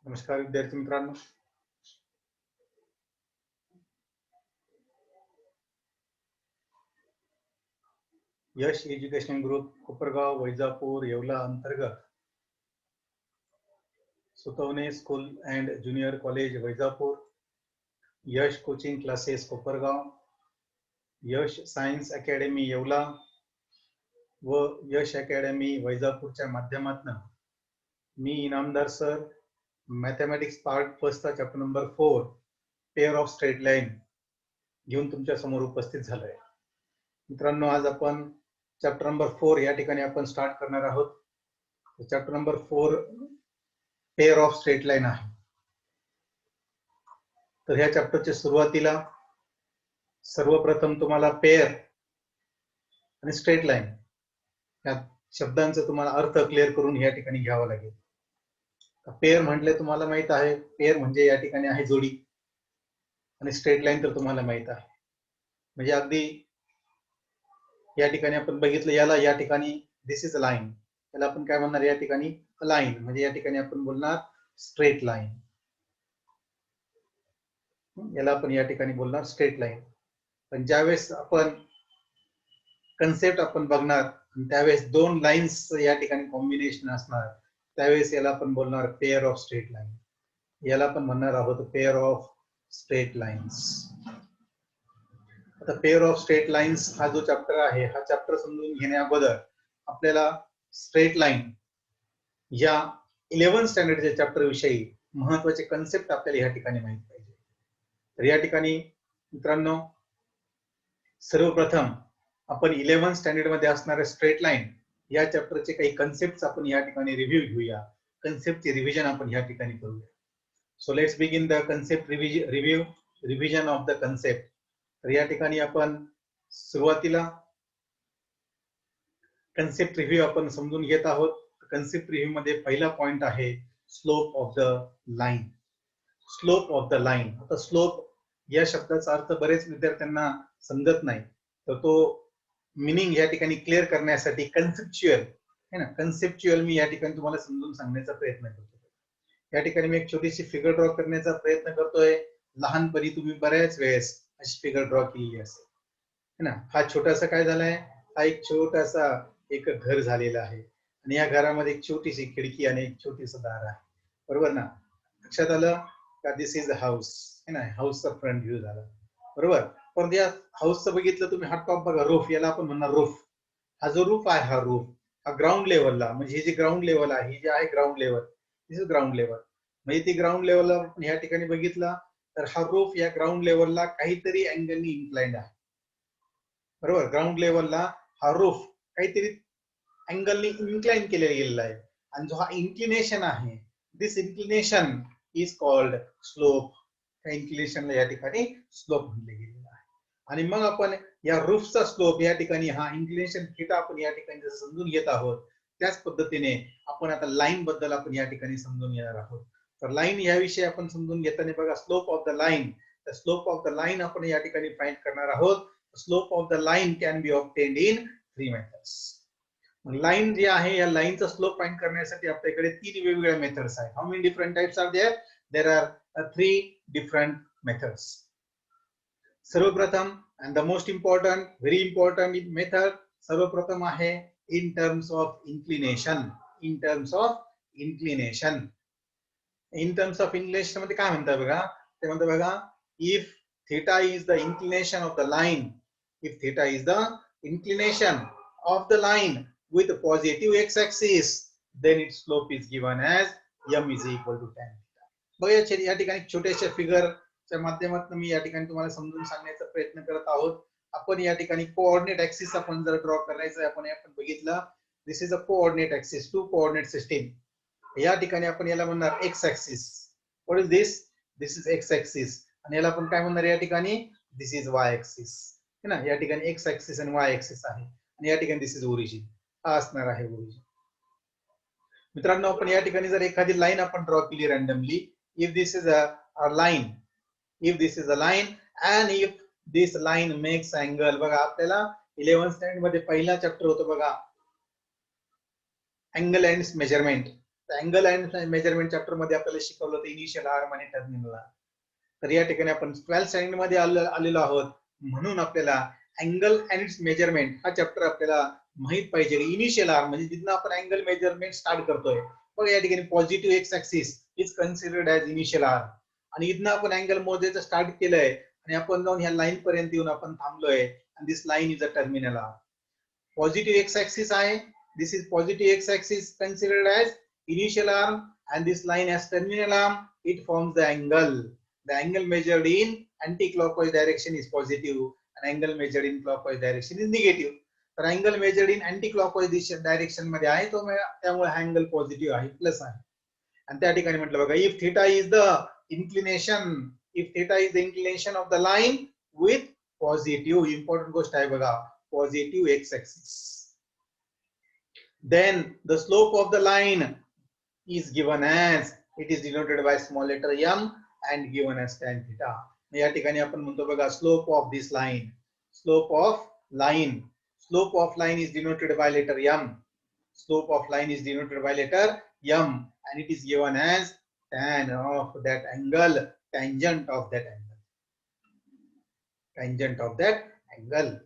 नमस्कार विद्यार्थी मित्रांनो. यश एज्युकेशन ग्रुप कोपरगाव वैजापूर येवला अंतर्गत Sutwane school and junior college Vaijapur, Yash coaching classes Kopargaon, Yash science academy Yeola व यश अकॅडमी वैजापूरच्या माध्यमातून मी इनामदार सर मॅथमॅटिक्स पार्ट फर्स्टचा chapter number 4 pair of straight line घेऊन तुमच्या समोर उपस्थित झालोय. मित्रांनो, आज आपण चॅप्टर नंबर 4 या ठिकाणी आपण स्टार्ट करणार आहोत. Chapter number 4 pair of straight line आहे. तर ह्या चॅप्टरच्या सुरुवातीला सर्वप्रथम तुम्हाला पेअर आणि स्ट्रेट लाईन या शब्दांचा तुम्हाला अर्थ क्लिअर करून या ठिकाणी घ्यावा लागेल. पेअर म्हटले तुम्हाला माहित आहे, पेअर म्हणजे या ठिकाणी आहे जोडी, आणि स्ट्रेट लाईन तर तुम्हाला माहित आहे. म्हणजे अगदी या ठिकाणी आपण बघितलं, याला या ठिकाणी दिस इज अ लाईन, त्याला आपण काय म्हणणार या ठिकाणी लाईन, म्हणजे या ठिकाणी आपण बोलणार स्ट्रेट लाईन. याला आपण या ठिकाणी बोलणार स्ट्रेट लाईन. पण ज्यावेळेस आपण कन्सेप्ट आपण बघणार त्यावेळेस दोन लाईन्स या ठिकाणी कॉम्बिनेशन असणार, त्यावेळेस याला आपण बोलणार पेअर ऑफ स्ट्रेट लाईन. याला आपण म्हणणार आहोत पेअर ऑफ स्ट्रेट लाईन्स. आता पेअर ऑफ स्ट्रेट लाईन्स हा जो चॅप्टर आहे, हा चॅप्टर समजून घेण्या अगोदर आपल्याला स्ट्रेट लाईन या 11th स्टँडर्डच्या चॅप्टर विषयी महत्वाचे कन्सेप्ट आपल्याला या ठिकाणी माहित पाहिजे. तर या ठिकाणी मित्रांनो, सर्वप्रथम आपण 11th स्टँडर्ड मध्ये असणारे स्ट्रेट लाईन या चॅप्टरचे काही कन्सेप्ट आपण या ठिकाणी रिव्ह्यू घेऊया. कन्सेप्टचे रिव्हिजन आपण या ठिकाणी करूया. So let's begin the concept revision of the concept. तर या ठिकाणी आपण सुरुवातीला कन्सेप्ट रिव्ह्यू आपण समजून घेत आहोत. कन्सेप्ट रिव्ह्यू मध्ये पहिला पॉइंट आहे slope of the line. Slope of the line. आता स्लोप या शब्दाचा अर्थ बरेच विद्यार्थ्यांना समजत नाही, तर तो मीनिंग या ठिकाणी क्लिअर करण्यासाठी कन्सेप्च्युअल है ना, कन्सेप्च्युअल मी या ठिकाणी तुम्हाला समजून सांगण्याचा प्रयत्न करतो. या ठिकाणी मी एक छोटीशी फिगर ड्रॉ करण्याचा प्रयत्न करतोय. लहानपणी तुम्ही बऱ्याच वेळेस अशी फिगर ड्रॉ केलेली असेल है ना. हा छोटासा काय झालाय, हा एक छोटासा एक घर झालेला आहे, आणि या घरामध्ये एक छोटीशी खिडकी आणि एक छोटीसं दार आहे, बरोबर ना. लक्षात आलं का? दिस इज अ हाऊस है ना. हाऊसचा फ्रंट व्ह्यू झाला, बरोबर. पण या हाऊसचं बघितलं तुम्ही, हा टॉप बघा, रूफ, याला आपण म्हणणार रूफ. हा जो रूफ आहे, हा रूफ हा ग्राउंड लेवलला, म्हणजे ही जी ग्राउंड लेवल आहे, ही जी आहे ground level, this is ground level. म्हणजे ती ग्राउंड लेवलला आपण या ठिकाणी बघितला तर हा रूफ या ग्राउंड लेवलला काहीतरी अँगलनी इन्क्लाइंड आहे, बरोबर. ग्राउंड लेवलला हा रूफ काहीतरी अँगलनी इन्क्लाइन केलेला गेलेला आहे, आणि जो हा इन्क्लिनेशन आहे, दिस इन्क्लिनेशन इज कॉल्ड स्लोप. त्या इन्क्लिनेशनला या ठिकाणी स्लोप म्हटले गेलेला आहे. आणि मग आपण या रूफचा स्लोप या ठिकाणी हा इन्क्लिनेशन थीटा आपण या ठिकाणी जसं समजून घेत आहोत, त्याच पद्धतीने आपण आता लाईन बद्दल आपण या ठिकाणी समजून घेणार आहोत. तर लाईन याविषयी आपण समजून घेताना बघा, slope of the line. The slope of the line आपण या ठिकाणी फाइंड करणार आहोत. Slope of the line can be obtained in 3 methods. Line जी आहे, या लाईनचा स्लोप फाइंड करण्यासाठी आपल्याकडे 3 वेगवेगळ्या मेथड्स आहेत. How many different types are there? There are 3 different methods. सर्वप्रथम and the most important, very important method, सर्वप्रथम आहे in terms of inclination. in terms of inclination. in terms of inclination मध्ये काय म्हणतात बघा, ते म्हणतात बघा, if theta is the inclination of the line, if theta is the inclination of the line with positive x-axis, then its slope is given as m is equal to tan theta. बघा, या ठिकाणी छोट्याशा figure च्या माध्यमातून मी या ठिकाणी तुम्हाला समजून सांगण्याचा प्रयत्न करत आहोत. आपण या ठिकाणी कोऑर्डिनेट ऍक्सिस आपण जर ड्रॉ करायचं आपण बघितलं, this is a coordinate axis, 2 coordinate system. या ठिकाणी आपण याला म्हणणार X axis. What is this? This is X axis. आणि याला आपण काय म्हणणार या ठिकाणी? दिस इज वाय ऍक्सिस है ना. या ठिकाणी एक्स ऍक्सिस आणि वाय ऍक्सिस आहे, आणि या ठिकाणी दिस इज ओरिजिन. हा असणार आहे ओरिजिन. मित्रांनो, आपण या ठिकाणी जर एखादी लाईन आपण ड्रॉ केली randomly, if this is a line, if this is a line and if this line makes angle, बघा आपल्याला 11th स्टँडर्ड मध्ये पहिला चॅप्टर होतो बघा, angle and measurement. Angle and measurement chapter मध्ये आपल्याला शिकवलं होतं इनिशियल आर्म आणि टर्मिनल आर्म. तर या ठिकाणी आपण 12th स्टँडर्ड मध्ये आलेलो आहोत, म्हणून आपल्याला अँगल अँड इट्स मेजरमेंट हा चॅप्टर आपल्याला माहित पाहिजे. इनिशियल आर्म म्हणजे जिथं आपण अँगल मेजरमेंट स्टार्ट करतोय, बघा या ठिकाणी positive X axis is considered as initial arm, आणि इथनं आपण अँगल मोजायचं स्टार्ट केलंय आणि आपण जाऊन ह्या लाईन पर्यंत येऊन आपण थांबलोय, आणि this line is a terminal arm. Positive X axis आहे, this is positive x-axis considered as initial arm, and this line as terminal arm. It forms the angle. The angle measured in anti-clockwise direction is positive, and angle measured in clockwise direction is negative. तर angle measured in anti-clockwise direction मध्ये आहे तो, त्यामुळे angle positive आहे, plus आहे. आणि त्या ठिकाणी म्हटलं बघा, if theta is the inclination, if theta is the inclination of the line with positive, important गोष्ट आहे बघा, positive x-axis, then the slope of the line is given as, it is denoted by small letter m and given as tan theta. या ठिकाणी आपण म्हणतो बघा, slope of this line, slope of line is denoted by letter m, slope of line is denoted by letter m, and it is given as tan of that angle, tangent of that angle, tangent of that angle.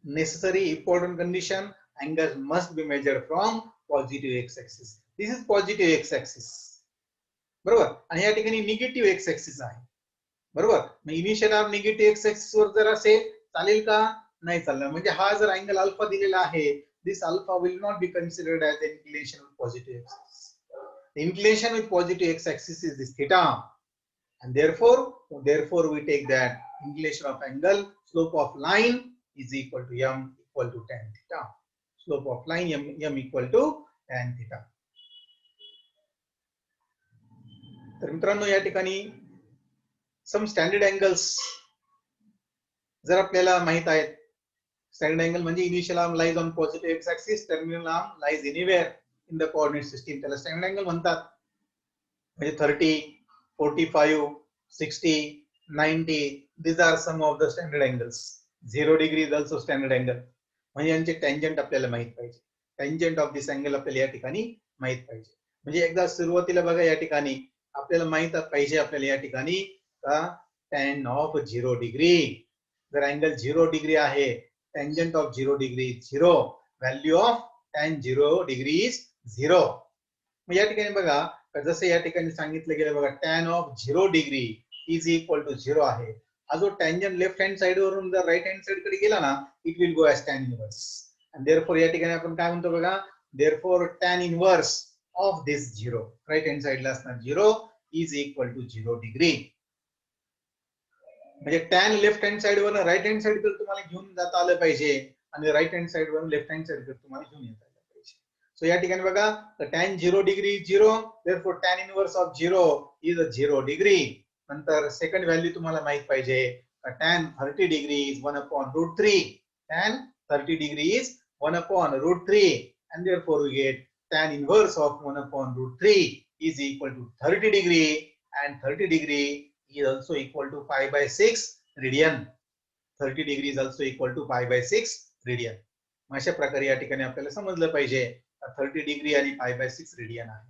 Necessary important condition, angle must be measured from positive x-axis. This is positive x-axis, बरोबर. आणि या ठिकाणी negative x-axis आहे, बरोबर. मग initial arm negative x-axis वर जर असेल चालेल का? नाही चालणार. म्हणजे हा जर अँगल अल्फा दिलेला आहे, this alpha will not be considered as the inclination with positive x-axis. The inclination with positive x-axis is this theta, and therefore we take that inclination of angle, slope of line is equal to m equal to tan theta. Slope of line m equal to tan theta. तर मित्रांनो या ठिकाणी सम standard angles जर आपल्याला माहित आहेत, standard angle म्हणजे initial arm lies on positive X axis, terminal arm lies anywhere in the coordinate system, त्याला स्टँडर्ड अँगल म्हणतात. म्हणजे 30, 45, 60, 90, these are some of the standard angles. 0 degree is also standard angle. म्हणजे यांचे tangent आपल्याला माहित पाहिजे, tangent of this angle आपल्याला या ठिकाणी माहित पाहिजे. म्हणजे एकदा सुरुवातीला बघा या ठिकाणी आपल्याला माहित पाहिजे, आपल्याला या ठिकाणी का tan ऑफ 0 डिग्री, जर अँगल 0 डिग्री आहे, tangent of 0 degree 0, value of tan 0 degree is 0. मग या ठिकाणी बघा जसं या ठिकाणी सांगितलं गेलं बघा, tan of 0 degree is equal to 0 आहे. हा जो टँजंट लेफ्ट हँड साइड वरून जर राईट हँड साइड कडे गेला ना, it will go as tan inverse. आणि देअरफॉर या ठिकाणी आपण काय म्हणतो बघा, therefore tan inverse of this 0, right hand साइडला असणार 0, इज इक्वल टू 0 डिग्री. म्हणजे टॅन लेफ्ट हँड साइड वरून राईट हँड साइड कडे तुम्हाला घेऊन जाता आलं पाहिजे, आणि राईट हँड साइड वरून लेफ्ट हँड साइड कडे तुम्हाला घेऊन येता आलं पाहिजे. सो या ठिकाणी बघा, tan 0 degree 0, therefore tan inverse of 0 is a 0 degree. नंतर सेकंड व्हॅल्यू तुम्हाला माहित पाहिजे, tan 30 degree is 1/√3, tan 30 degree is 1/√3, and therefore we get tan inverse of 1/√3 is equal to 30 degree, and 30 degree is also equal to pi by 6 radian. 30 degree is also equal to pi by 6 radian. अशा प्रकारे या ठिकाणी आपल्याला समजलं पाहिजे 30 degree आणि pi by 6 radian आहे.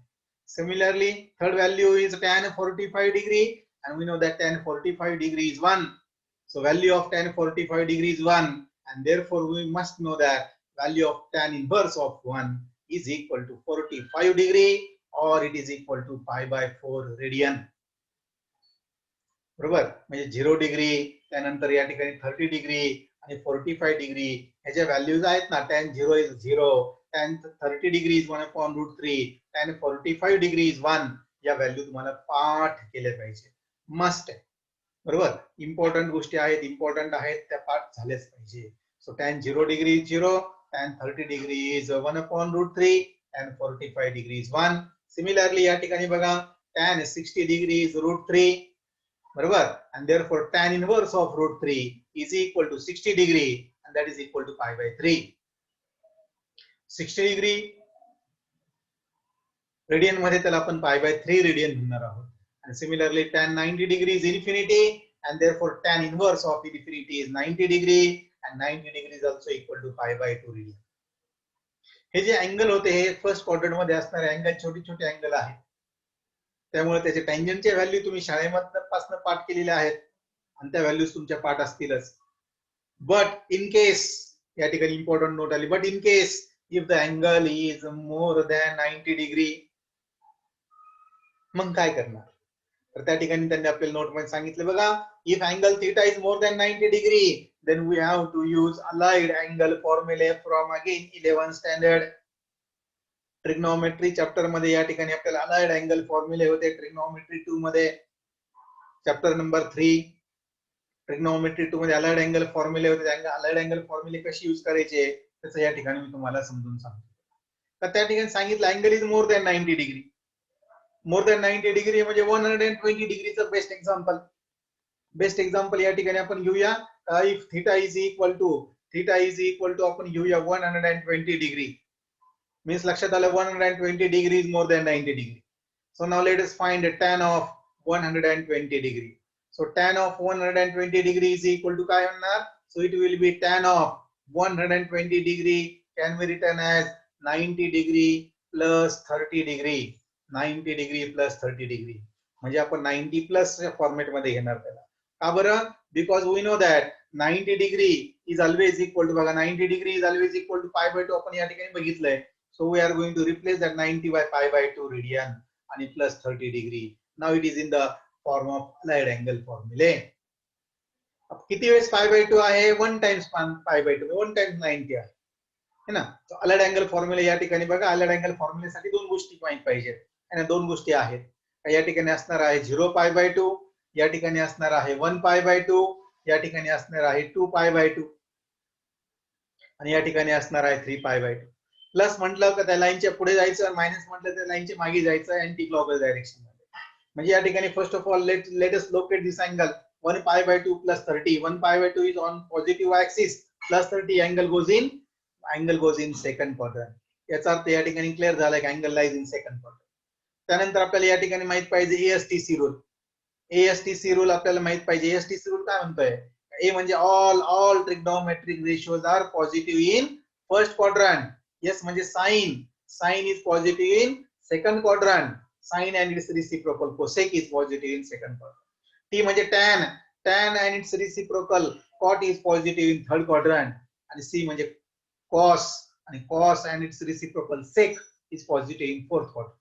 Similarly, third value is tan 45 degree, and we know that tan 45 degree is 1. So value of tan 45 degree is 1, and therefore we must know that value of tan inverse of 1 is equal to 45 degree, or it is equal to pi by 4 radian. बरोबर. म्हणजे 0 degree, त्यानंतर या ठिकाणी 30 degree आणि 45 degree ह्याच्या values आहेत ना, tan 0 is 0, tan 30 degree is 1/√3, tan 45 degree is 1. या व्हॅल्यू तुम्हाला पाठ केल्या पाहिजे, मस्ट आहे, बरोबर. इम्पॉर्टंट गोष्टी आहेत, इम्पॉर्टंट आहेत, त्या पाठ झाल्याच पाहिजे. So tan 0 degree is 0, tan 30 degree is 1/√3, and 45 degree is 1. Similarly या ठिकाणी बघा, tan 60 डिग्री is √3, बरोबर, and therefore tan inverse of √3 is equal to 60 degree, and that is equal to pi by 3. 60 degree radian मध्ये त्याला आपण pi by 3 radian म्हणणार आहोत. And similarly tan 90 degree is infinity, and therefore tan inverse of infinity is 90 degree, and 90 degree is also equal to pi by 2 radian. हे जे angle होते हे first quadrant मध्ये असणारे अँगल छोटे छोटे अँगल आहेत, त्यामुळे त्याचे टँजंटचे व्हॅल्यू तुम्ही शाळेपासून पाठ केलेले आहेत आणि त्या व्हॅल्यूज तुमच्या पाठ असतीलच. बट इन केस, या ठिकाणी इम्पॉर्टंट नोट आली, but in case if the angle is more than 90 degree, मग काय करणार? तर त्या ठिकाणी त्यांनी आपल्याला नोट मध्ये सांगितलं बघा, if angle theta is more than 90 degree then we have to use allied angle फॉर्म्युले from again 11 standard. Trigonometry chapter मध्ये या ठिकाणी आपल्याला अलाइड अँगल फॉर्म्युले होते. ट्रिग्नोमेट्री 2 मध्ये चॅप्टर नंबर 3 ट्रिग्नोमेट्री 2 मध्ये अलाइड अँगल फॉर्म्युले होते. अलाइड अँगल फॉर्म्युले कशी यूज करायचे त्याचं या ठिकाणी मी तुम्हाला समजून सांगतो. तर त्या ठिकाणी सांगितलं angle is more than 90 degree. More than 90 degree म्हणजे 120 डिग्रीचं बेस्ट एक्झाम्पल. बेस्ट एक्झाम्पल या ठिकाणी आपण घेऊया. If theta is equal to आपण घेऊया 120 डिग्री. मीन्स लक्षात आलं 120 degree is more than 90 degree. So now let us find tan of 120 degree. So tan of 120 degree is equal to काय होणार? So it will be tan of 120 degree can be written as 90 degree plus 30 degree. 90 degree plus 30 degree म्हणजे आपण 90 plus format मध्ये घेणार त्याला. का बरं? Because we know that 90 degree is always equal to, बघा 90 degree is always equal to π/2 आपण या ठिकाणी बघितलंय. So we are going to replace that 90 by π/2 radian आणि plus 30 degree. Now it is in the form of allied angle फॉर्म्युले. किती वेळेस π/2 आहे? 1 टाइम्स π/2, 1 टाइम्स 90 आहे है ना. अलाइड अँगल फॉर्म्युले या ठिकाणी बघा, अलाइड अँगल फॉर्म्युलेसाठी दोन गोष्टी माहित पाहिजेत. दोन गोष्टी आहेत. या ठिकाणी असणार आहे 0 π/2, या ठिकाणी असणार आहे 1 π/2, या ठिकाणी असणार आहे 2 π/2 आणि या ठिकाणी असणार आहे 3 π/2. प्लस म्हटलं का त्या लाईनच्या पुढे जायचं, मायनस म्हटलं त्या लाईनच्या मागे जायचं अँटी क्लॉकवाईज डायरेक्शन मध्ये. म्हणजे या ठिकाणी first of all let us locate this angle 1 π/2 plus 30. 1 π/2 is on positive axis plus 30 angle goes in second quadrant. याचा अर्थ या ठिकाणी क्लिअर झालाय की angle lies in second quadrant. त्यानंतर आपल्याला या ठिकाणी माहित पाहिजे ASTC रूल. ASTC रूल आपल्याला माहित पाहिजे. ASTC रूल काय म्हणतोय? ए म्हणजे all trigonometric ratios are positive in first quadrant. S म्हणजे sine is positive in second quadrant. Sine and its reciprocal cosec is positive in second quadrant. T म्हणजे tan and its reciprocal cot is positive in third quadrant. आणि C म्हणजे cos आणि cos and its reciprocal sec is positive in fourth quadrant.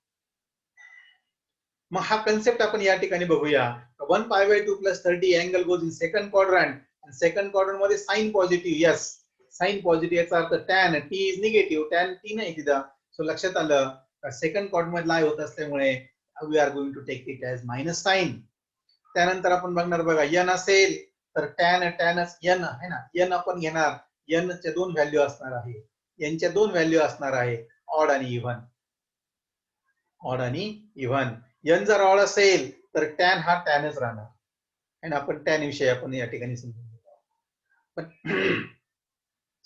मग हा concept आपण या ठिकाणी बघूया. 1 π/2 plus 30 angle goes in second quadrant and second quadrant मध्ये sine positive. Yes sine positive याचा अर्थ tan t is negative. tan t नाही तिथं. सो लक्षात आलं सेकंड क्वाड्रंट मध्ये लाई होत असल्यामुळे we are going to take it as minus sign. त्यानंतर आपण बघणार बघा n असेल तर tan n आहे ना, n आपण घेणार. n च्या दोन व्हॅल्यू असणार आहे. n च्या दोन व्हॅल्यू असणार आहे ऑड आणि इव्हन. ऑड आणि इव्हन. n जर ऑड असेल तर tan हा टॅनच राहणार. आणि आपण tan विषयी आपण या ठिकाणी समजून घेऊ. पण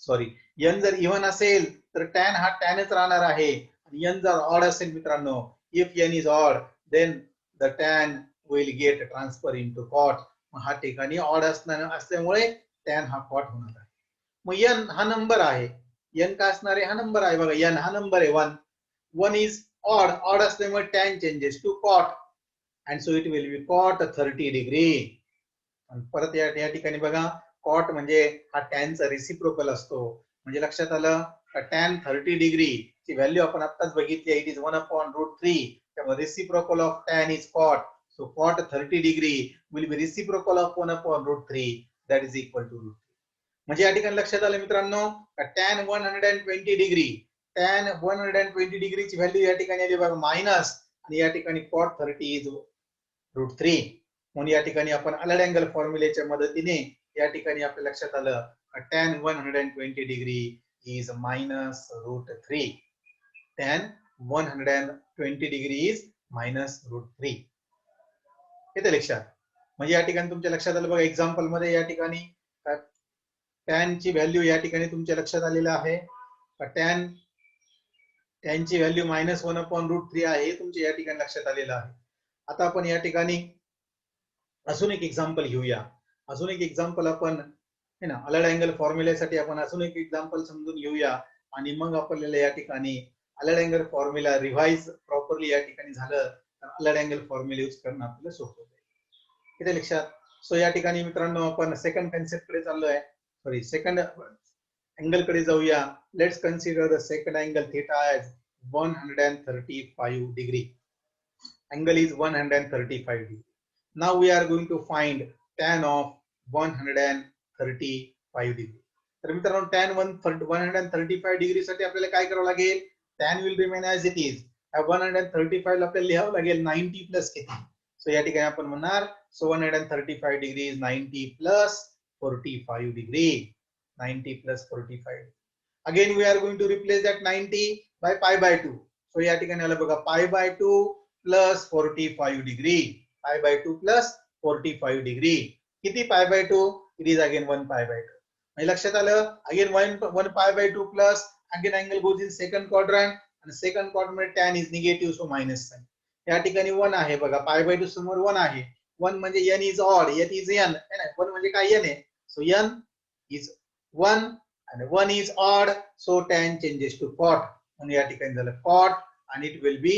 सॉरी, n जर इव्हन असेल तर tan हा टॅनच राहणार आहे. आणि n जर ऑड असेल मित्रांनो, if n is odd then the tan will get transfer into cot. हा ठिकाणी ऑड असल्यामुळे tan हा cot होणार आहे. मग n हा नंबर आहे. n का असणार आहे? हा नंबर आहे बघा. n हा नंबर आहे 1. 1 इज ऑड असल्यामुळे tan changes to cot and so it will be cot 30 degree. परत या ठिकाणी बघा cot म्हणजे हा tan चा रेसिप्रोकल असतो. म्हणजे लक्षात आलं tan 30 डिग्री ची व्हॅल्यू आपण आत्ताच बघितली. It is 1/√3. त्यामुळे reciprocal of tan is cot. So cot 30 degree will be reciprocal of 1/√3 that is equal to √3. म्हणजे या ठिकाणी लक्षात आलं मित्रांनो tan 120 डिग्री ची व्हॅल्यू या ठिकाणी आली बघा मायनस आणि या ठिकाणी cot 30 इज √3. म्हणून या ठिकाणी आपण अलाइड अँगल फॉर्म्युलेच्या मदतीने या ठिकाणी आपल्या लक्षात आलं tan 120 degree is minus √3. tan 120 degree is minus √3. येते लक्षात. म्हणजे या ठिकाणी तुमच्या लक्षात आलं बघा एक्झाम्पल मध्ये या ठिकाणी tan ची व्हॅल्यू या ठिकाणी तुमच्या लक्षात आलेलं आहे. tan ची व्हॅल्यू मायनस 1/√3 आहे तुमच्या या ठिकाणी लक्षात आलेलं आहे. आता आपण या ठिकाणी अजून एक एक्झाम्पल घेऊया. अजून एक एक्झाम्पल आपण है ना अलाइड अँगल फॉर्म्युलेसाठी आपण अजून एक एक्झाम्पल समजून घेऊया. आणि मग आपल्याला या ठिकाणी आलेड अँगल फॉर्म्युला रिव्हाइज प्रॉपरली या ठिकाणी झालं तर आलेड अँगल फॉर्म्युला यूज करणं आपल्याला सोपं जाईल. किती लक्षात? सो या ठिकाणी मित्रांनो आपण सेकंड कन्सेप्ट कडे चाललोय, सॉरी सेकंड अँगल कडे जाऊया. Let's consider the second angle theta as 135 degree. Angle is 135 degree. Now we are going to find tan of 135 degree. तर मित्रांनो tan 135 डिग्री साठी आपल्याला काय करावं लागेल? tan will remain as it is. 135 ला आपल्याला लिहावं लागेल 90 प्लस किती. सो या ठिकाणी आपण म्हणणार so 135 degree is 90 plus 45 degree. 90 plus 45. Again we are going to replace that 90 by pi by 2. So या ठिकाणी आलं बघा pi by 2 plus 45 degree. Pi by 2 plus 45 degree. किती pi by 2? It is again 1 pi by 2. म्हणजे लक्षात आलं? Again 1 pi by 2 plus again angle goes in second quadrant and second quadrant tan is negative so minus sign. या ठिकाणी 1 आहे बघा pi by 2 समोर 1 आहे. 1 म्हणजे n is odd, n is n. 1 म्हणजे काय n आहे? So n is 1 and 1 is odd, so tan changes to cot. म्हणून या ठिकाणी झालं cot and it will be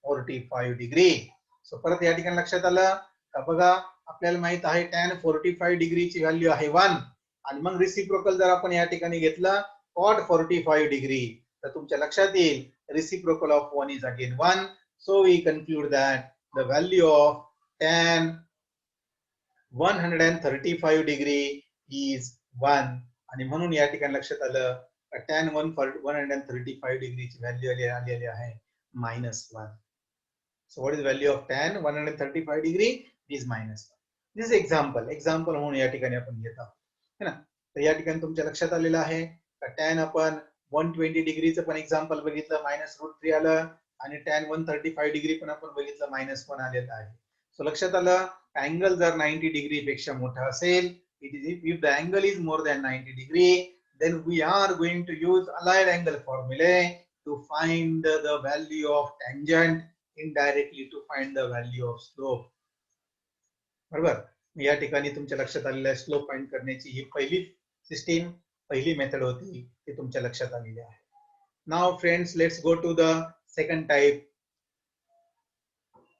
45 degree. So परत या ठिकाणी लक्षात आलं का बघा आपल्याला माहित आहे tan 45 डिग्री ची व्हॅल्यू आहे 1 आणि मग रिसिप्रोकल जर आपण या ठिकाणी घेतलं cot 45 डिग्री तर तुमच्या लक्षात येईल reciprocal of 1 is again 1. So we conclude that the value of tan 135 degree is 1. आणि म्हणून या ठिकाणी लक्षात आलं tan 135 डिग्री ची व्हॅल्यू आलेली आहे -1. So what is the value of tan 135 degree? Is -1. This is example म्हणून या ठिकाणी आपण घेत आहोत है ना. तर या ठिकाणी तुमच्या लक्षात आलेलं आहे tan आपण 120 डिग्रीचं पण एक्झाम्पल बघितलं -√3 आलं आणि tan 135 डिग्री पण आपण बघितलं -1 आलेलं आहे. सो लक्षात आलं अँगल जर 90 डिग्री पेक्षा मोठा असेल, it is if the angle is more than 90 degree, then we are going to use allied angle formula to find the value of tangent, indirectly to find the value of slope. बरोबर. या ठिकाणी तुमच्या लक्षात आलेलं आहे slope find करण्याची ही पहिली system, पहिली मेथड होती ती तुमच्या लक्षात आलेली आहे. Now friends let's go to the second type,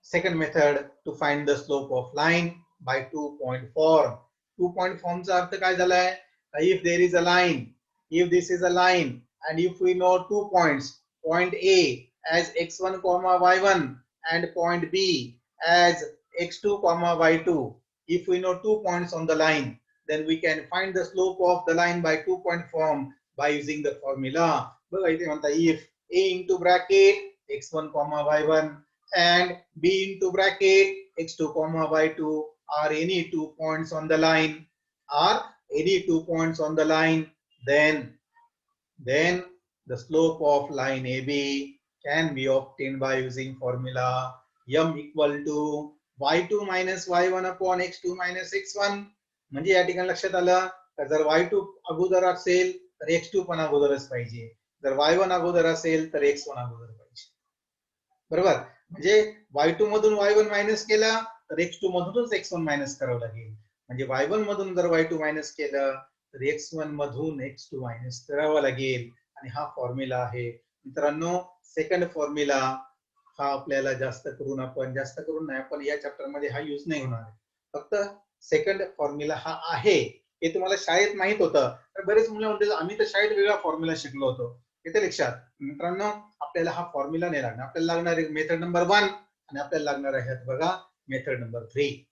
second method to find the slope of line by 2-point form. 2-point form चा अर्थ काय झालाय? If there is a line, if this is a line and if we know 2 points, point A as x1, y1 and point B as x2, y2. If we know 2 points on the line, then we can find the slope of the line by 2-point form by using the formula. बघा इथे म्हणता if A into bracket x1, y1 and B into bracket x2, y2 are any 2 points on the line, then the slope of line AB can be obtained by using formula m equal to y2 minus y1 upon x2 minus x1. म्हणजे या ठिकाणी लक्षात आलं जर y2 अगोदर असेल तर x2 पण अगोदरच पाहिजे, जर y1 अगोदर असेल तर x1 अगोदर पाहिजे. बरोबर. म्हणजे y2 मधून y1 मायनस केला तर x2 मधूनच x1 मायनस करावं लागेल. म्हणजे y1 मधून जर y2 मायनस केलं तर x1 मधून x2 मायनस करावं लागेल आणि हा फॉर्म्युला आहे मित्रांनो. सेकंड फॉर्म्युला हा आपल्याला जास्त करून नाही आपण या चॅप्टर मध्ये हा यूज नाही होणार. फक्त सेकंड फॉर्म्युला हा आहे हे तुम्हाला शाळेत माहित होतं. तर बरेच मुलं म्हणतात आम्ही तर शाळेत वेगळा फॉर्म्युला शिकलो होतो. येते लक्षात मित्रांनो आपल्याला हा फॉर्म्युला नाही लागणार. आपल्याला लागणार आहे मेथड नंबर 1 आणि आपल्याला लागणार आहे बघा मेथड नंबर 3.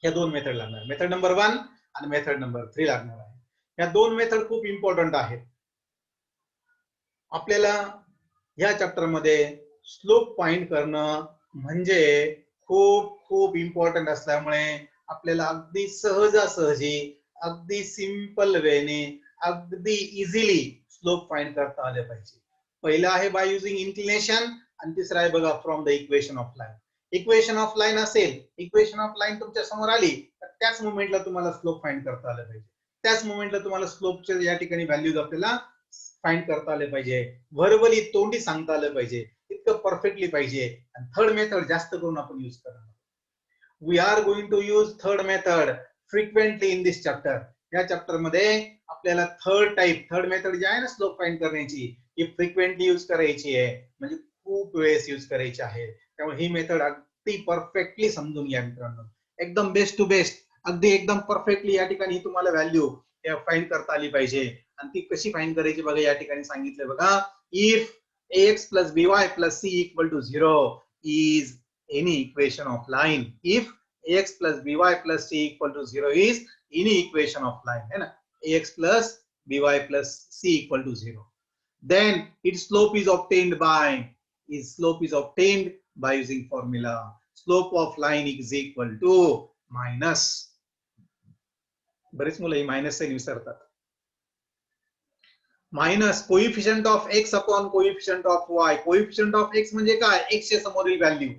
या दोन मेथड लागणार, मेथड नंबर 1 आणि मेथड नंबर 3 लागणार आहे. या दोन मेथड खूप इम्पॉर्टंट आहेत. आपल्याला या चॅप्टर मध्ये स्लोप फाइंड करणं म्हणजे खूप इम्पॉर्टंट असल्यामुळे आपल्याला अगदी सहजासहजी अगदी सिंपल वेने अगदी इझिली स्लोप फाइंड करता आले पाहिजे. पहिला आहे बाय युजिंग इन्क्लिनेशन आणि तिसरा आहे बघा from the equation of line. Equation of line असेल, इक्वेशन ऑफ लाईन तुमच्या समोर आली तर त्याच मोमेंटला तुम्हाला स्लोप फाइंड करता आलं पाहिजे. त्याच मोमेंटला तुम्हाला स्लोपचे या ठिकाणी व्हॅल्यूज आपल्याला फाइंड करता आले पाहिजे. व्हर्बली तोंडी सांगता आलं पाहिजे, इतकं परफेक्टली पाहिजे. आणि थर्ड मेथड जास्त करून आपण यूज करणार. We are going to use third method frequently in this chapter. या चॅप्टर मध्ये आपल्याला थर्ड मेथड जी आहे ना स्लोप फाइंड करण्याची, ही फ्रिक्वेंटली यूज करायची आहे, म्हणजे खूप वेळेस यूज करायची आहे. त्यामुळे ही मेथड अगदी परफेक्टली समजून घ्या मित्रांनो, एकदम बेस्ट टू बेस्ट, अगदी एकदम परफेक्टली या ठिकाणी तुम्हाला व्हॅल्यू फाइंड करता आली पाहिजे. आणि ती कशी फाइंड करायची बघा, या ठिकाणी सांगितलं बघा, if ax plus by plus c equal to 0 is any equation of line. If ax plus by plus c equal to 0 is any equation of line, है ना, ax plus by plus c equal to 0, then its slope is obtained by using formula. Slope of line is equal to minus, बरेच मुलं minus sign विसरतात, minus coefficient of x upon coefficient of Y. Coefficient of x म्हणजे काय, x च्या समोरील value.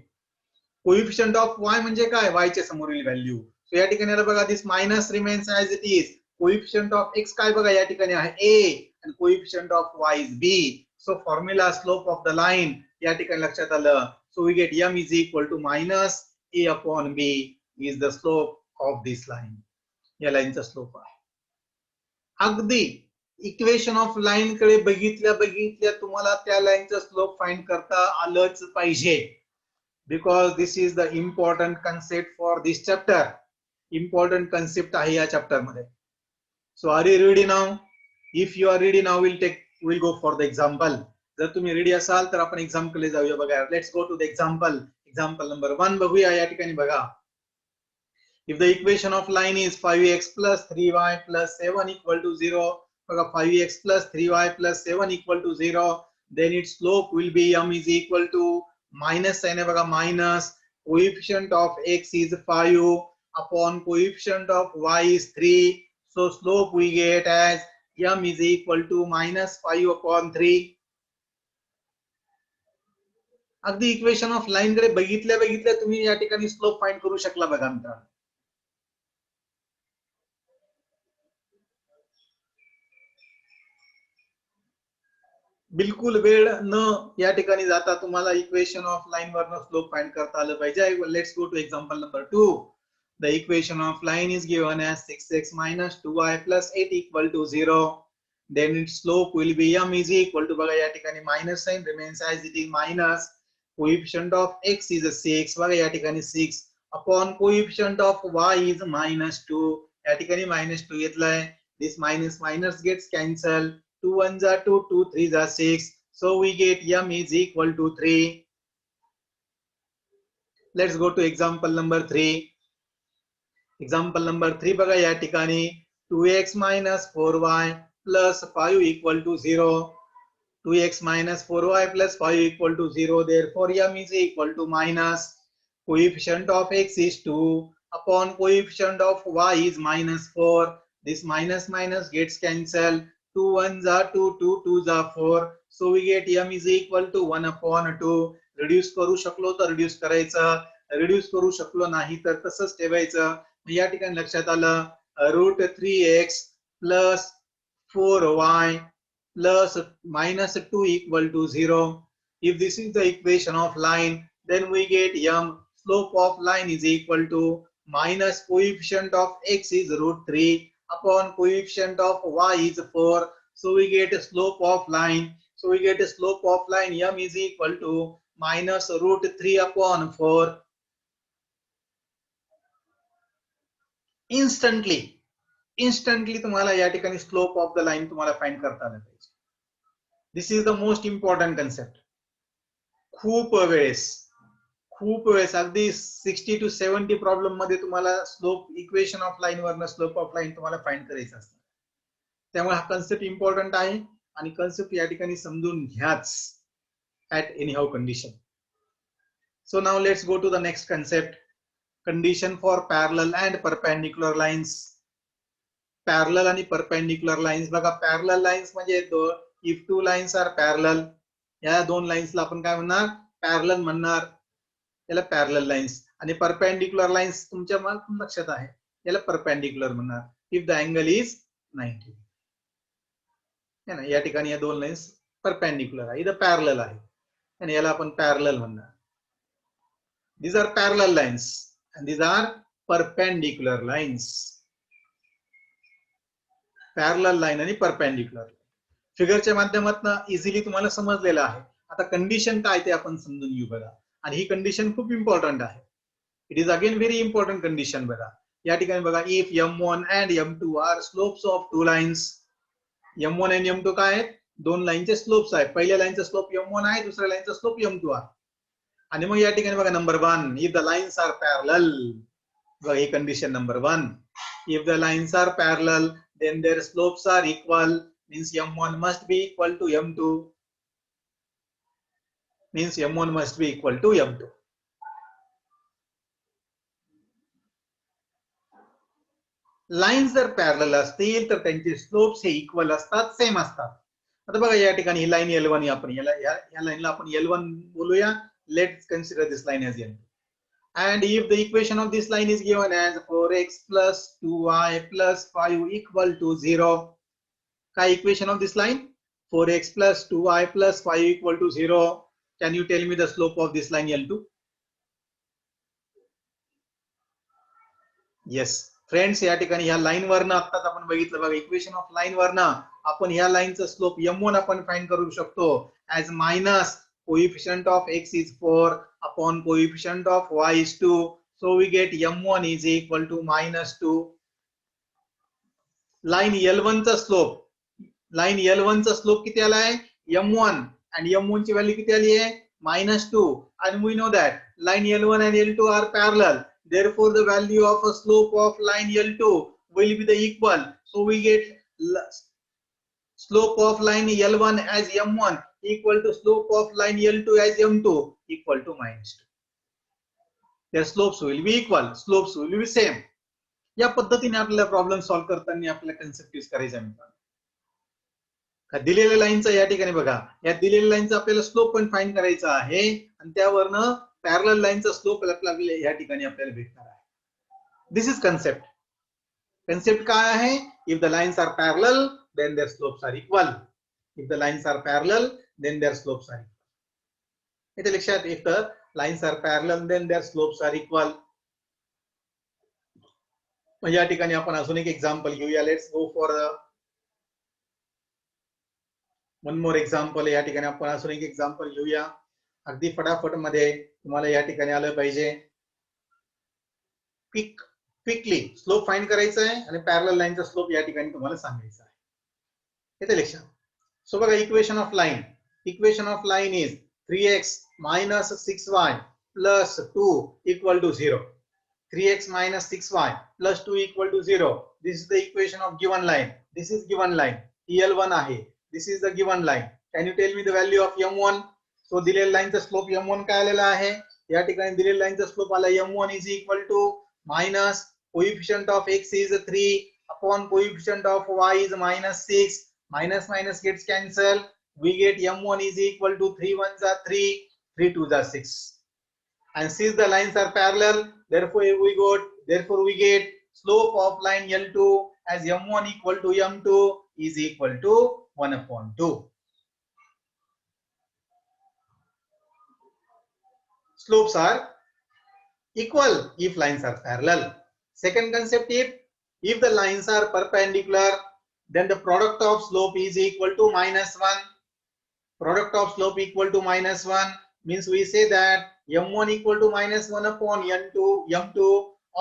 Coefficient of Y म्हणजे काय, Y च्या समोरील व्हॅल्यू. सो या ठिकाणी बघा, this minus remains as it is. Coefficient of X काय बघा या ठिकाणी आहे ए, आणि coefficient of Y is B. So formula slope of the line या ठिकाणी लक्षात आलं. So we get m is equal to minus A upon B is the slope of this line. या लाईनचा स्लोप आहे. अगदी इक्वेशन ऑफ लाईन कडे बघितल्या तुम्हाला त्या लाईनचा स्लोप फाइंड करता आलंच पाहिजे, because this is the important concept for this chapter. Important concept आहे या चॅप्टर मध्ये. So are you ready now? If you are ready now, will go for the example. जर तुम्ही रेडी असाल तर आपण एक्झाम्पल जाऊया बघा. Let's go to the example. Example number 1 बघूया. या ठिकाणी बघा, if the equation of line is 5x plus 3y plus 7 equal to 0, 5x plus 3y plus 7 equal to 0, then its slope will be m is equal to minus sign है बघा, minus coefficient of x is 5 upon coefficient of y is 3. So slope we get as m is equal to minus 5 upon 3. अगदी equation of line कडे बघितल्या तुम्ही या ठिकाणी slope find करू शकला बघा मित्रांनो. बिलकुल वेळ न या ठिकाणी जाता तुम्हाला इक्वेशन ऑफ लाईन वरनं स्लोप फाइंड करता आलं पाहिजे. Let's go to example number 2. The equation of line is given as 6x minus 2y plus 8 equal to 0. Then its slope will be m is equal to, बघा या ठिकाणी minus sign remains as it is minus. Coefficient of x is 6, बघा या ठिकाणी 6 upon coefficient of y is minus 2. या ठिकाणी minus 2 घेतलाय. This minus minus gets cancelled. 2 1s are 2, 2 3s are 6. So we get m is equal to 3. Let's go to example number 3. Example number 3 बघा या ठिकाणी 2x minus 4y plus 5 equal to 0. 2x minus 4y plus 5 equal to 0. Therefore m is equal to minus coefficient of x is 2 upon coefficient of y is minus 4. This minus minus gets cancelled. 2 1s are 2, 2 2s are 4. So we get m is equal to 1 upon 2. Reduce करू शकलो तर reduce करायचं, reduce करू शकलो नाही तर तसंच ठेवायचं. या ठिकाणी लक्षात आलं, root 3x plus 4y plus minus 2 equal to 0. If this is the equation of line, then we get m. Slope of line is equal to minus coefficient of x is root 3 upon coefficient of y is 4. So we get a slope of line. So we get a slope of line m is equal to minus root 3 upon 4. Instantly तुम्हाला या ठिकाणी slope of the line तुम्हाला find करता आलं पाहिजे. This is the most important concept. खूप वेळेस अगदी 60 to 70 प्रॉब्लेम मध्ये तुम्हाला स्लोप इक्वेशन ऑफ लाईन वरनं स्लोप ऑफ लाईन तुम्हाला फाइंड करायचं असतं. त्यामुळे हा कन्सेप्ट इम्पॉर्टंट आहे आणि कन्सेप्ट या ठिकाणी समजून घ्याच at any how condition. So now let's go to the next concept. Condition for parallel and perpendicular lines. Parallel आणि परपेंडिक्युलर लाईन्स बघा, पॅरलल लाईन्स म्हणजे if two lines are parallel, या दोन लाईन्सला आपण काय म्हणणार, पॅरलल म्हणणार, याला पॅरलल लाईन्स. आणि परपेंडिक्युलर लाईन्स तुमच्या लक्षात आहे, याला परपेंडिक्युलर म्हणणार इफ द अँगल इज 90. है ना, या ठिकाणी या दोन लाईन्स परपेंडिक्युलर आहे, इथं पॅरलल आहे आणि याला आपण पॅरलल म्हणणार. These are parallel lines and these are perpendicular lines. Parallel line आणि परपेंडिक्युलर. फिगरच्या माध्यमातून इझिली तुम्हाला समजलेलं आहे. आता कंडिशन काय ते आपण समजून घेऊ बघा. आणि ही कंडिशन खूप इम्पॉर्टंट आहे. It is again very important condition बघा. या ठिकाणी बघा, if m1 and m2 are slopes of two lines. m1 आणि m2 काय आहेत? दोन लाईनचे स्लोप्स आहेत. पहिल्या लाईनचा स्लोप m1 आहे, दुसऱ्या लाईनचा स्लोप m2 आहे. आणि मग या ठिकाणी बघा number 1, if the lines are parallel. बघा ही condition number 1. If the lines are parallel then their slopes are equal, means m1 must be equal to m2, means m1 must be equal to m2. Lines जर parallel असतील तर त्यांचे slopes हे equal असतात, same असतात. आता बघा या ठिकाणी ही लाईन L1 आपण या लाईनला आपण L1 बोलूया. Let's consider this line as L2. And if the equation of this line is given as 4x plus 2y plus 5 equal to 0. Ka equation of this line? 4x plus 2y plus 5 equal to 0. Can you tell me the slope of this line L2? Yes. Friends या ठिकाणी ह्या line वरनं आत्ताच आपण बघितलं बघा, equation of line वरनं आपण ह्या लाईनचा स्लोप m1 आपण फाइंड करू शकतो as minus coefficient of x is 4 upon coefficient of y is 2. So we get m1 is equal to -2. Line L1 चा स्लोप किती आला आहे? m1 आणि m1 ची व्हॅल्यू किती आली आहे? -2. and we know that line L1 and L2 are parallel. Therefore, the value of a slope of line L2 will be the equal. So we get slope of line L1 as m1 equal to slope of line L2 as m2 equal to -2. Their slopes will be equal. Slopes will be same. या पद्धतीने आपल्याला problem solve करताना आपल्याला concept use करायचा आहे. दिलेल्या लाईनचा या ठिकाणी बघा, या दिलेल्या लाईनचा आपल्याला स्लोप पण फाइंड करायचा आहे आणि त्यावरनं पॅरलल लाईनचा स्लोप आपल्याला या ठिकाणी आपल्याला भेटणार आहे. दिस इज कन्सेप्ट. कन्सेप्ट काय आहे? If the lines are parallel then their slopes are equal. If the lines are parallel then their slopes are equal. इथे लक्षात, if the lines are parallel then their slopes are equal. म्हणजे या ठिकाणी आपण अजून एक एक्झाम्पल घेऊया. Let's go for one more example. या ठिकाणी आपण अजून एक एक्झाम्पल घेऊया. अगदी फटाफट मध्ये तुम्हाला या ठिकाणी आलं पाहिजे. क्विकली स्लोप फाइंड करायचा आहे आणि पॅरलल लाईनचा स्लोप या ठिकाणी तुम्हाला सांगायचा आहे. येते लक्षात. सो बघा, equation of line. Equation of line is 3x minus 6y plus 2 equal to 0. 3x minus 6y plus 2 equal to 0. This is the equation of given line. This is given line. L1 आहे. This is the given line. Can you tell me the value of m1? So दिलेल्या लाईनचा slope m1 काय आलेला आहे? या ठिकाणी दिलेल्या लाईनचा स्लोप आला m1 is equal to minus coefficient of x is 3 upon coefficient of y is -6. Minus minus gets cancelled. We get m1 is equal to 3 1s are 3, 3 2s are 6. And since the lines are parallel, therefore we get slope of line L2 as m1 equal to m2 is equal to 1/2. Slopes are equal if lines are parallel. Second concept, if the lines are perpendicular, then the product of slope is equal to -1. Product of slope equal to -1 means we say that m1 equal to -1 upon m2,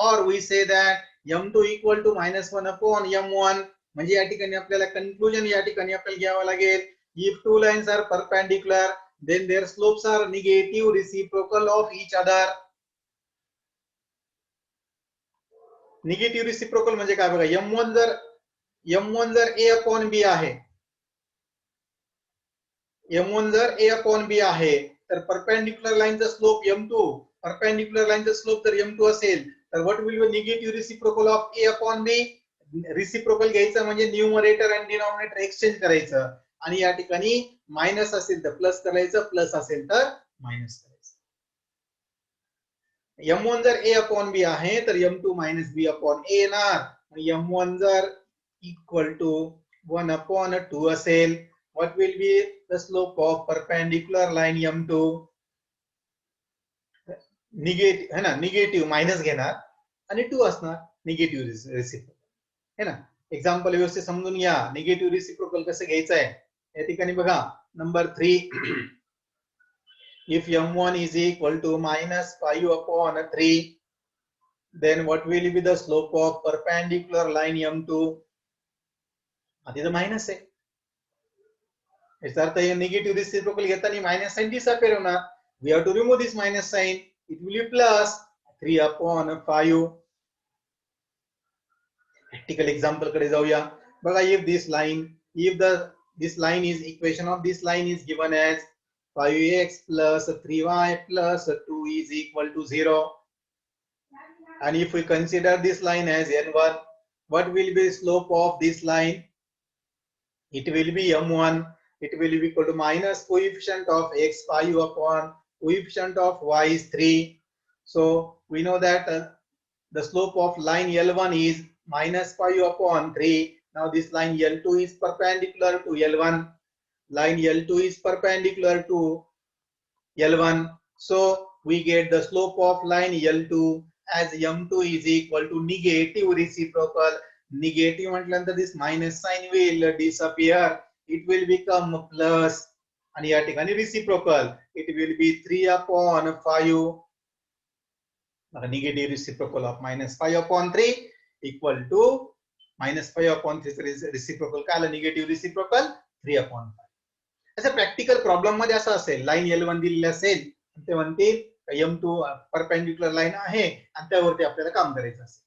or we say that m2 equal to -1 upon m1. म्हणजे या ठिकाणी आपल्याला conclusion या ठिकाणी आपल्याला घ्यावं लागेल. If two lines are perpendicular, then their slopes are negative reciprocal of each other. Negative reciprocal म्हणजे काय बघा, m1 जर a upon b आहे, m1 जर a upon b आहे, तर परपेंडिक्युलर लाईनचा स्लोप m2, परपेंडिक्युलर लाईनचा स्लोप जर m2 असेल, तर what will be negative reciprocal of a upon b? Reciprocal घ्यायचं म्हणजे न्यूमरेटर आणि डिनॉमिनेटर एक्सचेंज करायचं, आणि या ठिकाणी मायनस असेल तर प्लस करायचं, प्लस असेल तर मायनस करायचं. m1 जर a upon b आहे तर m2 minus b upon a येणार. m1 जर इक्वल टू 1 upon 2 असेल, what will be the slope of perpendicular line m2? Negative है ना, निगेटिव्ह मायनस घेणार आणि 2 असणार, निगेटिव्ह रेसिप्रोकल है ना. एक्झाम्पल व्यवस्थित समजून घ्या. निगेटिव्ह रिसिप्रोकल कसं घ्यायचं आहे या ठिकाणी बघा. Number 3, if m1 is equal to minus 5 upon 3, then what will be the slope of perpendicular line m2? आधी तर मायनस आहे, याचा अर्थ हे निगेटिव्ह रिसिप्रोकल घेताना मायनस साइन डिसअपियर होणार. We have to remove this minus sign. It will be plus 3 upon 5. Practical example कडे जाऊया. बघा, this line is equation of this line is given as 5x plus 3y plus 2 is equal to 0. And if we consider this line as n1, what will be the slope of this line? It will be m1. It will be equal to minus coefficient of x 5 upon coefficient of y is 3. So we know that the slope of line L1 is minus 5 upon 3. Now this line L2 is perpendicular to L1. Line L2 is perpendicular to L1. So we get the slope of line L2 as m2 is equal to negative reciprocal. Negative म्हटल्यानंतर this minus sign will disappear. It will become plus. आणि या ठिकाणी reciprocal. It will be 3 upon 5. Negative reciprocal of minus 5 upon 3 equal to minus 5 upon 3 reciprocal काय आलं? Negative reciprocal 3 upon 5. असं practical problem मध्ये असं असेल, लाईन L1 दिलेली असेल, ते म्हणतील M2 परपेंडिक्युलर लाईन आहे आणि त्यावरती आपल्याला काम करायचं असेल.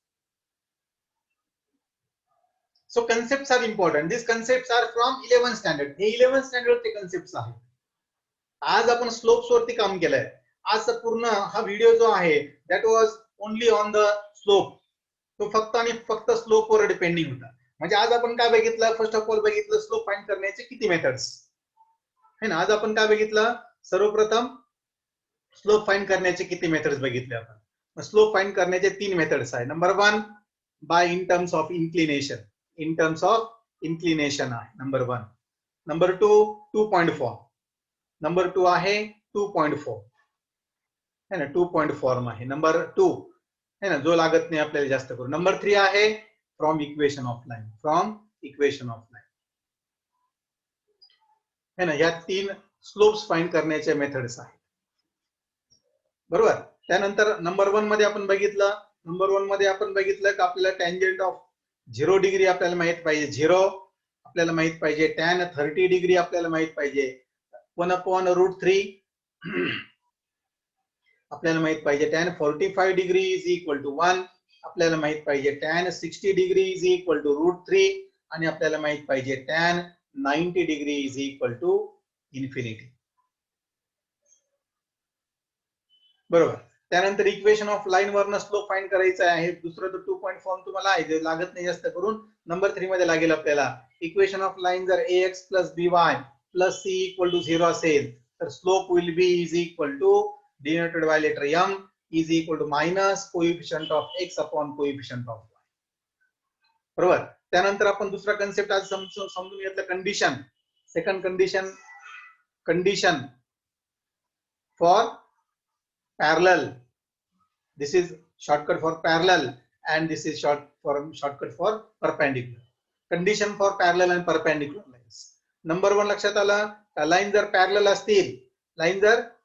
So concepts are important. This concepts are from 11th standard. हे 11th स्टँडर्ड चे कन्सेप्ट्स आहेत. आज आपण स्लोप्स वरती काम केलंय. आज पूर्ण हा व्हिडिओ जो आहे that was only on the slope. तो फक्त आणि फक्त स्लोप वर डिपेंडिंग होता. म्हणजे आज आपण काय बघितलं? फर्स्ट ऑफ ऑल बघितलं स्लोप फाइंड करण्याचे किती मेथड्स है ना. आज आपण काय बघितलं? सर्वप्रथम स्लोप फाइंड करण्याचे किती मेथड्स बघितले आपण. स्लोप फाइंड करण्याचे 3 मेथड्स आहे. Number 1 by in terms of inclination. In terms of inclination आहे नंबर 1. नंबर 2 2.4. नंबर 2 आहे 2.4 है ना. 2 पॉइंट फॉर्म आहे नंबर 2 है ना, जो लागत नाही आपल्याला जास्त करून. नंबर 3 आहे from equation of line. From equation of line है ना. या 3 स्लोप्स फाइंड करण्याचे मेथड्स आहेत. बरोबर. त्यानंतर नंबर 1 मध्ये आपण बघितलं. नंबर 1 मध्ये आपण बघितलं की आपल्याला टँजंट ऑफ 0 डिग्री आपल्याला माहित पाहिजे. 0 आपल्याला माहित पाहिजे. टॅन 30 डिग्री आपल्याला माहित पाहिजे. 1 upon √3 आपल्याला माहित पाहिजे. Tan 45 degree is equal to 1. आपल्याला माहित पाहिजे tan 60 degree is equal to √3 आणि आपल्याला माहित पाहिजे tan 90 degree is equal to infinity. बरोबर. त्यानंतर इक्वेशन ऑफ लाईन वरनं स्लोप फाइंड करायचा आहे. दुसरं तर 2 पॉइंट फॉर्म तुम्हाला आहे, जे लागत नाही जास्त करून. नंबर 3 मध्ये लागेल आपल्याला. इक्वेशन ऑफ लाईन जर ax plus by plus c equal to 0 असेल तर slope will be is equal to denoted by letter m is equal to minus coefficient of x upon coefficient of y. बरोबर. त्यानंतर आपण दुसरा concept आज समजून घेतला, condition. Second condition for parallel. This is shortcut for parallel and this is shortcut for perpendicular. Condition for parallel and perpendicular lines. Number 1 लक्षात आलं. Line जर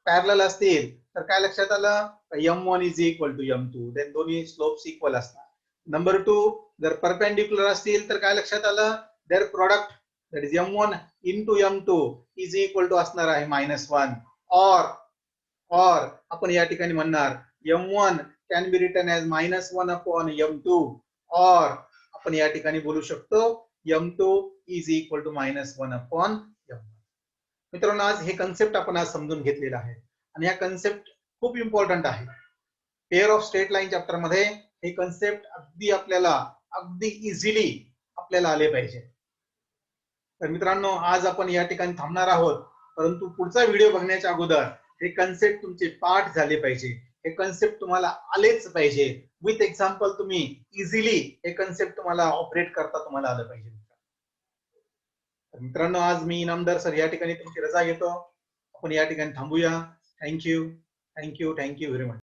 पॅरलल असतील तर काय लक्षात आलं? m1 is equal to m2. Then दोन्ही slopes equal असतात. नंबर 2 जर परपेंडिक्युलर असतील तर काय लक्षात आलं? Their product that is m1 into m2 is equal to असणार आहे -1. और आपण या ठिकाणी म्हणणार m1 can be written as -1 upon m2 और आपण या ठिकाणी बोलू शकतो m2 is equal to -1 upon m1. मित्रांनो, आज हे कन्सेप्ट आपण आज समजून घेतलेला आहे आणि हा कन्सेप्ट खूप इम्पॉर्टंट आहे. Pair of straight line chapter मध्ये हे कन्सेप्ट अगदी इझिली आपल्याला आले पाहिजे. तर मित्रांनो, आज आपण या ठिकाणी थांबणार आहोत, परंतु पुढचा व्हिडिओ बघण्याच्या अगोदर हे कन्सेप्ट तुमचे पाठ झाले पाहिजे. हे कन्सेप्ट तुम्हाला आलेच पाहिजे. विथ एक्झाम्पल तुम्ही इझिली हे कन्सेप्ट तुम्हाला ऑपरेट करता तुम्हाला आलं पाहिजे. मित्रांनो, आज मी इनामदार सर या ठिकाणी तुमची रजा घेतो. आपण या ठिकाणी थांबूया. Thank you very much.